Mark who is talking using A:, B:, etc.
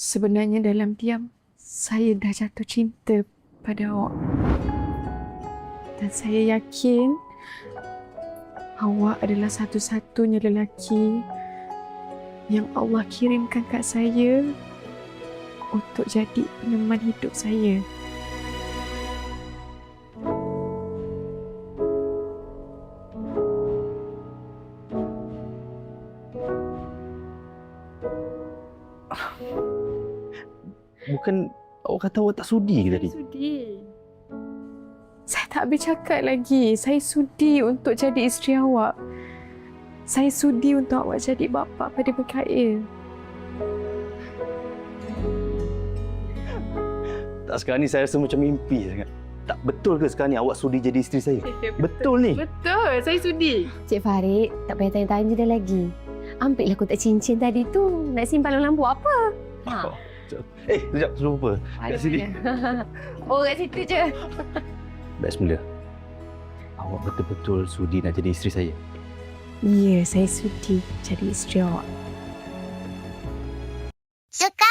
A: Sebenarnya dalam diam, saya dah jatuh cinta pada awak. Dan saya yakin awak adalah satu-satunya lelaki yang Allah kirimkan kat saya untuk jadi peneman hidup saya.
B: Bukan awak kata awak tak sudi ke tadi?
A: Saya sudi. Saya tak habis cakap lagi. Saya sudi untuk jadi isteri awak. Saya sudi untuk awak jadi bapa pada Mikail.
B: Tak, sekarang ni saya rasa macam mimpi sangat. Tak betul ke sekarang ni awak sudi jadi isteri saya? Betul ni?
A: Betul, saya sudi.
C: Cik Farid, tak payah tanya-tanya dia lagi. Ambillah kotak cincin tadi tu. Nak simpan dalam lampu apa? Ha.
B: Oh, sekejap, lupa. Kat sini.
C: Oh, kat situ je.
B: Baik, semula. Awak betul-betul sudi nak jadi isteri saya?
A: Ya, saya sudi jadi isteri awak.
D: suka